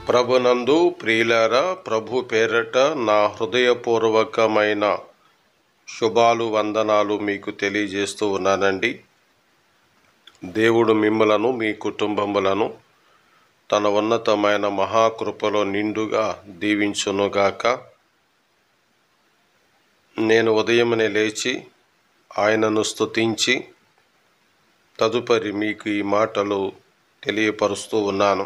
ప్రభునందు ప్రియులారా, ప్రభు పేరట నా హృదయపూర్వకమైన శుభాలు వందనాలు మీకు తెలియజేస్తూ ఉన్నానండి. దేవుడు మిమ్మలను మీ కుటుంబములను తన ఉన్నతమైన మహాకృపలో నిండుగా దీవించునుగాక. నేను ఉదయమునే లేచి ఆయనను స్తుతించి తదుపరి మీకు ఈ మాటలు తెలియపరుస్తూ ఉన్నాను.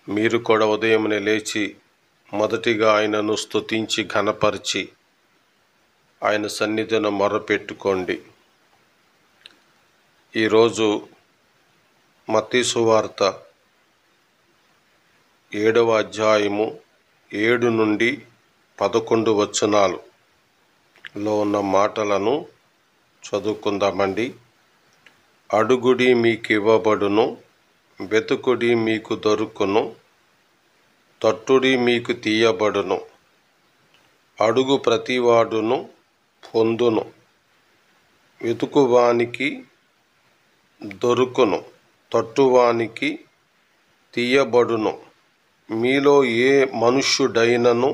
మీరు కూడా ఉదయమునే లేచి మొదటిగా ఆయనను స్తుతించి ఘనపరిచి ఆయన సన్నిధిని మొరపెట్టుకోండి. ఈరోజు మత్తయి సువార్త 7వ అధ్యాయము 7 నుండి 11 వచనాలలో ఉన్న మాటలను చదువుకుందామండి. అడుగుడి మీకు ఇవ్వబడును, వెతుకుడి మీకు దొరుకును, తట్టుడి మీకు తీయబడును. అడుగు ప్రతివాడును పొందును, వెతుకువానికి దొరుకును, తట్టువానికి తీయబడును. మీలో ఏ మనుష్యుడైనను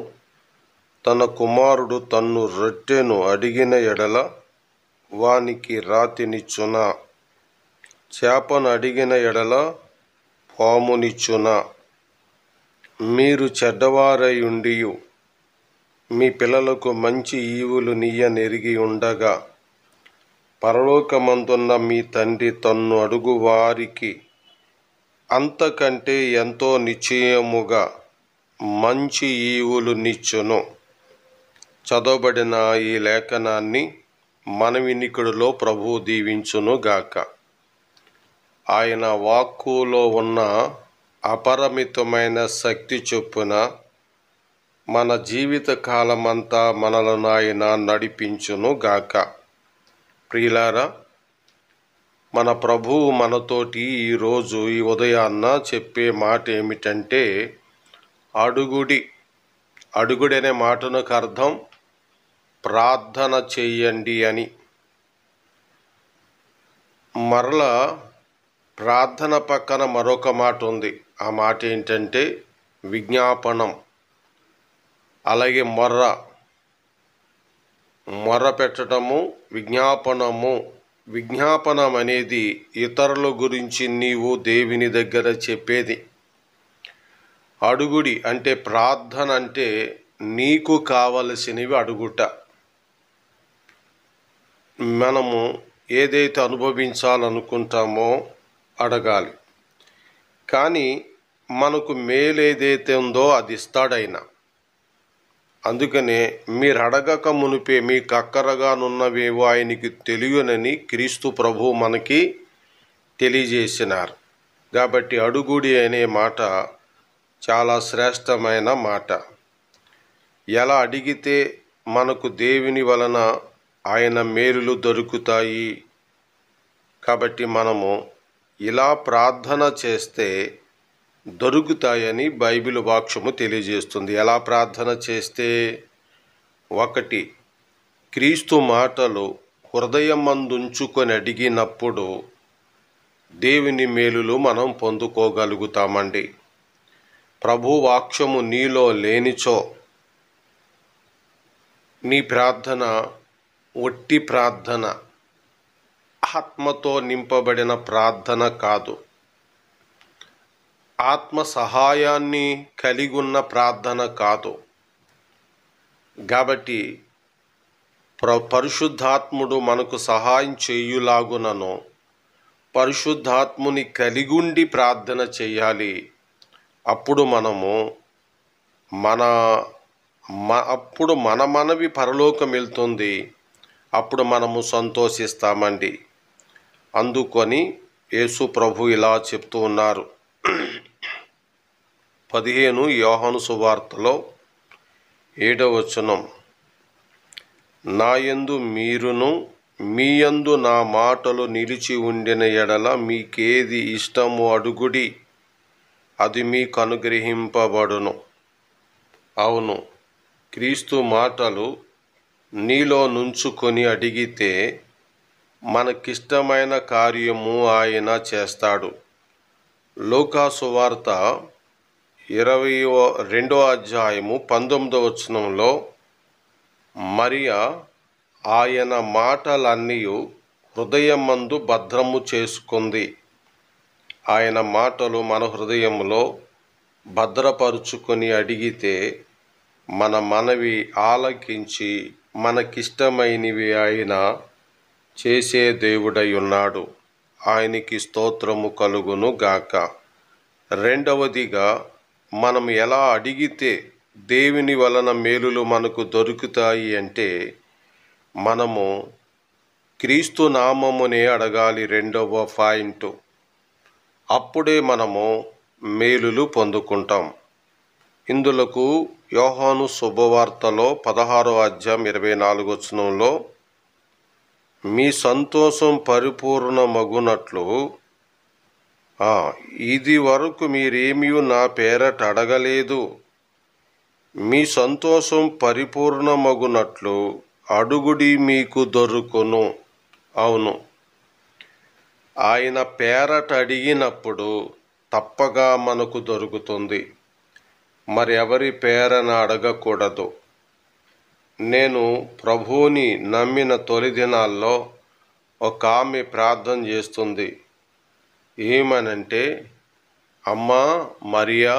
తన కుమారుడు తన్ను రొట్టెను అడిగిన ఎడల వానికి రాతినిచ్చునా? చేపను అడిగిన ఎడల పామునిచ్చునా? మీరు చెడ్డవారై ఉండియు మీ పిల్లలకు మంచి ఈవులు నీయనెరిగి ఉండగా పరలోకమందున్న మీ తండ్రి తన్ను అడుగు వారికి అంతకంటే ఎంతో నిశ్చయముగా మంచి ఈవులు నిచ్చును. చదవబడిన ఈ లేఖనాన్ని మన వినికిడిలో ప్రభువు దీవించునుగాక. ఆయన వాక్కులో ఉన్న అపరిమితమైన శక్తి చొప్పున మన జీవిత కాలమంతా మనలను ఆయన నడిపించునుగాక. ప్రియులారా, మన ప్రభువు మనతోటి ఈరోజు ఈ ఉదయాన్న చెప్పే మాట ఏమిటంటే అడుగుడి. అడుగుడి అనే మాటకు అర్థం ప్రార్థన చెయ్యండి అని. మరలా ప్రార్థన పక్కన మరొక మాట ఉంది. ఆ మాట ఏంటంటే విజ్ఞాపనం. అలాగే మొర్ర పెట్టడము, విజ్ఞాపనము. విజ్ఞాపనం అనేది ఇతరుల గురించి నీవు దేవుని దగ్గర చెప్పేది. అడుగుడి అంటే ప్రార్థన అంటే నీకు కావలసినవి అడుగుట. మనము ఏదైతే అనుభవించాలనుకుంటామో అడగాలి. కానీ మనకు మేలు ఏదైతే ఉందో అది ఇస్తాడైనా. అందుకనే మీరు అడగక మునిపే మీకు అక్కరగానున్నవేవో ఆయనకి తెలియనని క్రీస్తు ప్రభు మనకి తెలియజేసినారు. కాబట్టి అడుగుడి అనే మాట చాలా శ్రేష్టమైన మాట. ఎలా అడిగితే మనకు దేవుని వలన ఆయన మేలులు దొరుకుతాయి. కాబట్టి మనము ఇలా ప్రార్థన చేస్తే దొరుకుతాయని బైబిల్ వాక్యము తెలియజేస్తుంది. ఎలా ప్రార్థన చేస్తే? 1, క్రీస్తు మాటలు హృదయమందుంచుకొని అడిగినప్పుడు దేవుని మేలులు మనం పొందుకోగలుగుతామండి. ప్రభు వాక్యము నీలో లేనిచో నీ ప్రార్థన ఒట్టి ప్రార్థన, ఆత్మతో నింపబడిన ప్రార్థన కాదు. ఆత్మ సహాయాన్ని కలిగి ఉన్న ప్రార్థన కాదు. కాబట్టి పరిశుద్ధాత్ముడు మనకు సహాయం చేయులాగునను పరిశుద్ధాత్ముని కలిగుండి ప్రార్థన చేయాలి. అప్పుడు అప్పుడు మన మనవి పరలోకం వెళ్తుంది. అప్పుడు మనము సంతోషిస్తామండి. అందుకొని యేసు ప్రభు ఇలా చెప్తూ ఉన్నారు. 15 యోహాను సువార్తలో 7వ వచనం, నా యందు మీరును మీ యందు నా మాటలు నిలిచి ఉండిన ఎడల మీకేది ఇష్టమో అడుగుడి, అది మీకు అనుగ్రహింపబడును. అవును, క్రీస్తు మాటలు నీలో నుంచుకొని అడిగితే మనకిష్టమైన కార్యము ఆయన చేస్తాడు. లూకా సువార్త 22వ అధ్యాయము 19వ వచనంలో మరియా ఆయన మాటలన్నీ హృదయమందు భద్రము చేసుకుంది. ఆయన మాటలు మన హృదయంలో భద్రపరుచుకొని అడిగితే మన మనవి ఆలకించి మనకిష్టమైనవి ఆయన చేసే దేవుడై ఉన్నాడు. ఆయనకి స్తోత్రము కలుగును గాక. రెండవదిగా, మనం ఎలా అడిగితే దేవుని వలన మేలులు మనకు దొరుకుతాయి అంటే మనము క్రీస్తు నామమునే అడగాలి. రెండవ పాయింట్. అప్పుడే మనము మేలులు పొందుకుంటాం. ఇందులకు యోహాను శుభవార్తలో 16వ అధ్యాయం 24వ వచనంలో మీ సంతోషం పరిపూర్ణమగునట్లు ఇది వరకు మీరేమీ నా పేరట అడగలేదు, మీ సంతోషం పరిపూర్ణమగునట్లు అడుగుడి మీకు దొరుకును. అవును, ఆయన పేరట అడిగినప్పుడు తప్పగా మనకు దొరుకుతుంది. మరి ఎవరి పేరన అడగకూడదు. నేను ప్రభువుని నమ్మిన తొలి దినాల్లో ఒక ఆమె ప్రార్థన చేస్తుంది. ఏమనంటే, అమ్మా మరియా,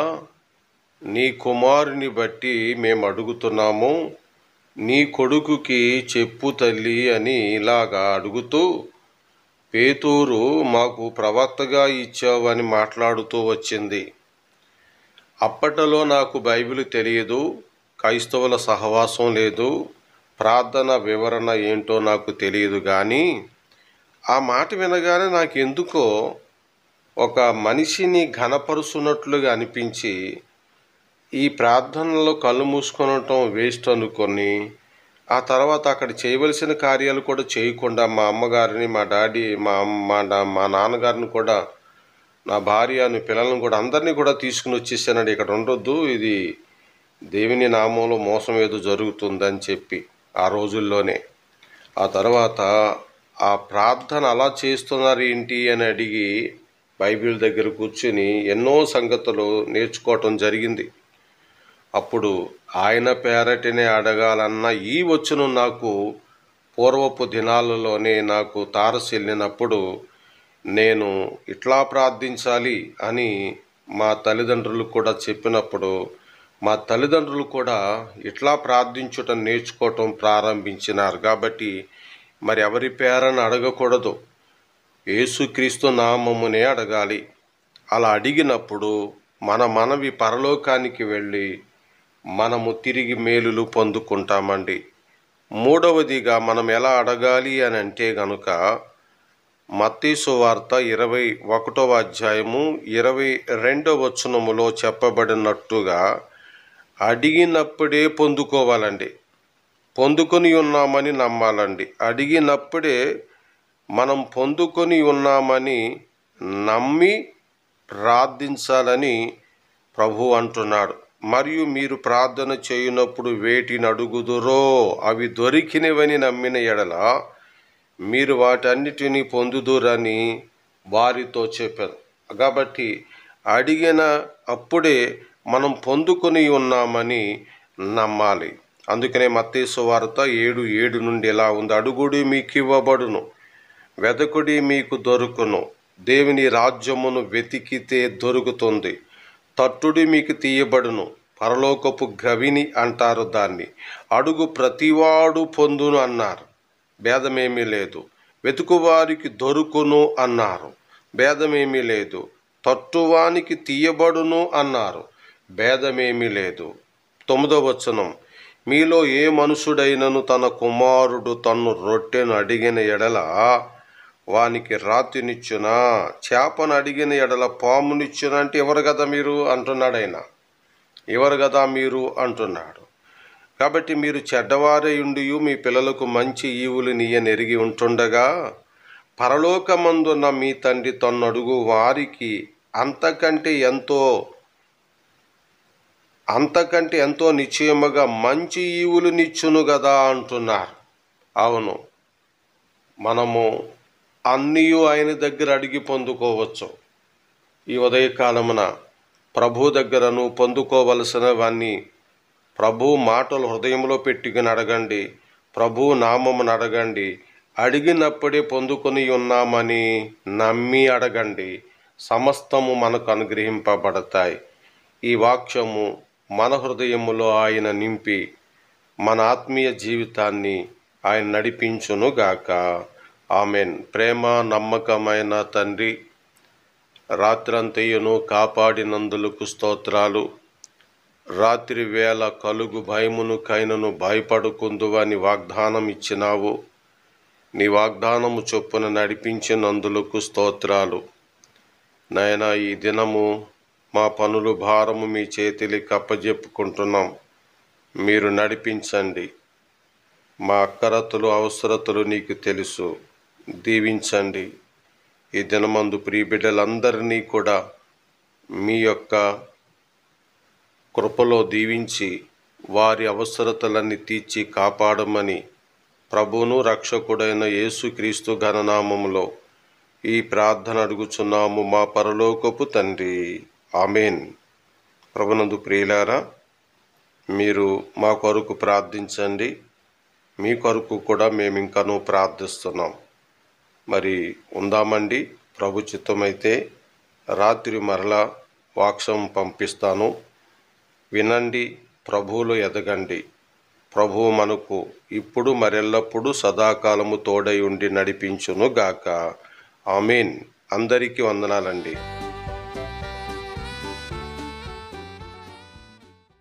నీ కుమారుని బట్టి మేము అడుగుతున్నాము, నీ కొడుకుకి చెప్పు తల్లి అని ఇలాగా అడుగుతూ పేతురు మాకు ప్రవక్తగా ఇచ్చావని మాట్లాడుతూ వచ్చింది. అప్పటిలో నాకు బైబిల్ తెలియదు, క్రైస్తవుల సహవాసం లేదు, ప్రార్థన వివరణ ఏంటో నాకు తెలియదు. కానీ ఆ మాట వినగానే నాకెందుకో ఒక మనిషిని ఘనపరుచున్నట్లుగా అనిపించి ఈ ప్రార్థనలో కళ్ళు మూసుకొనటం వేస్ట్ అనుకొని ఆ తర్వాత అక్కడ చేయవలసిన కార్యాలు కూడా చేయకుండా మా అమ్మగారిని, మా డాడీ, మా నాన్నగారిని కూడా, నా భార్యను, పిల్లలను కూడా అందరినీ కూడా తీసుకుని వచ్చేసానండి. ఇక్కడ ఉండొద్దు, ఇది దేవుని నామంలో మోసం ఏదో జరుగుతుందని చెప్పి ఆ రోజుల్లోనే. ఆ తర్వాత ఆ ప్రార్థన అలా చేస్తున్నారు ఏంటి అని అడిగి బైబిల్ దగ్గర కూర్చుని ఎన్నో సంగతులు నేర్చుకోవటం జరిగింది. అప్పుడు ఆయన పేరటనే అడగాలన్న ఈ వచనం నాకు పూర్వపు దినాలలోనే నాకు తారసిల్లినప్పుడు నేను ఇట్లా ప్రార్థించాలి అని మా తల్లిదండ్రులు కూడా చెప్పినప్పుడు మా తల్లిదండ్రులు కూడా ఇట్లా ప్రార్థించటం నేర్చుకోవటం ప్రారంభించినారు. కాబట్టి మరి ఎవరి పేరని అడగకూడదు, యేసుక్రీస్తు నామమునే అడగాలి. అలా అడిగినప్పుడు మన మనవి పరలోకానికి వెళ్ళి మనము తిరిగి మేలులు పొందుకుంటామండి. మూడవదిగా మనం ఎలా అడగాలి అని అంటే గనుక మత్తయి సువార్త 21వ అధ్యాయము 22వ వచనములో చెప్పబడినట్టుగా అడిగినప్పుడే పొందుకోవాలండి. పొందుకొని ఉన్నామని నమ్మాలండి. అడిగినప్పుడే మనం పొందుకొని ఉన్నామని నమ్మి ప్రార్థించాలని ప్రభు అంటున్నాడు. మరియు మీరు ప్రార్థన చేయనప్పుడు వేటిని అడుగుదురో అవి దొరికినవని నమ్మిన ఎడల మీరు వాటన్నిటినీ పొందుదురని వారితో చెప్పారు. కాబట్టి అడిగిన అప్పుడే మనం పొందుకొని ఉన్నామని నమ్మాలి. అందుకనే మత్తయి సువార్త 7:7 నుండి ఎలా ఉంది? అడుగుడి మీకు ఇవ్వబడును, వెదకుడి మీకు దొరుకును, దేవుని రాజ్యమును వెతికితే దొరుకుతుంది, తట్టుడి మీకు తీయబడును, పరలోకపు గవిని అంటారు దాన్ని. అడుగు ప్రతివాడు పొందును అన్నారు, భేదమేమీ లేదు. వెతుకువారికి దొరుకును అన్నారు, భేదమేమీ లేదు. తట్టువానికి తీయబడును అన్నారు, భేదమేమీ లేదు. 9వ వచనం, మీలో ఏ మనుషుడైనను తన కుమారుడు తన్ను రొట్టెను అడిగిన ఎడల వానికి రాతినిచ్చునా, చేపను అడిగిన ఎడల పామునిచ్చునా? అంటే ఎవరు కదా మీరు అంటున్నాడు ఆయన, ఎవరు కదా మీరు అంటున్నాడు. కాబట్టి మీరు చెడ్డవారై ఉండి మీ పిల్లలకు మంచి ఈవులు నీయనెరిగి ఉంటుండగా పరలోకమందున్న మీ తండ్రి తన్నడుగు వారికి అంతకంటే ఎంతో నిశ్చయముగా మంచి ఈవులు నిచ్చును కదా అంటున్నారు. అవును, మనము అన్నీ ఆయన దగ్గర అడిగి పొందుకోవచ్చు. ఈ ఉదయకాలమున ప్రభు దగ్గరను పొందుకోవలసినవన్నీ ప్రభు మాటలు హృదయంలో పెట్టుకుని అడగండి. ప్రభు నామమును అడగండి. అడిగినప్పుడే పొందుకొని ఉన్నామని నమ్మి అడగండి. సమస్తము మనకు అనుగ్రహింపబడతాయి. ఈ వాక్యము మన హృదయములో ఆయన నింపి మన ఆత్మీయ జీవితాన్ని ఆయన నడిపించునుగాక. ఆమెన్. ప్రేమ నమ్మకమైన తండ్రి, రాత్రంతయును కాపాడినందులకు స్తోత్రాలు. రాత్రి వేళ కలుగు భయమును కైనను భయపడుకుందువని వాగ్దానం ఇచ్చినావు. నీ వాగ్దానము చొప్పున నడిపించినందులకు స్తోత్రాలు. నాయనా, ఈ దినము మా పనులు భారము మీ చేతికి అప్పజెప్పుకుంటున్నాం. మీరు నడిపించండి. మా అక్కరతలు అవసరతలు నీకు తెలుసు. దీవించండి. ఈ దినమందు ప్రియ బిడ్డలందరినీ కూడా మీ యొక్క కృపలో దీవించి వారి అవసరతలన్నీ తీర్చి కాపాడమని ప్రభువును రక్షకుడైన యేసుక్రీస్తు ఘననామములో ఈ ప్రార్థన అడుగుచున్నాము మా పరలోకపు తండ్రి. ఆమెన్. ప్రభునందు ప్రియులారా, మీరు మా కొరకు ప్రార్థించండి. మీ కొరకు కూడా మేము ఇంకనూ ప్రార్థిస్తున్నాం. మరి ఉందామండి. ప్రభు చిత్తమైతే రాత్రి మరలా వాక్యం పంపిస్తాను. వినండి, ప్రభువులో ఎదగండి. ప్రభువు మనకు ఇప్పుడు మరెల్లప్పుడూ సదాకాలము తోడై ఉండి నడిపించునుగాక. ఆమెన్. అందరికీ వందనాలండి.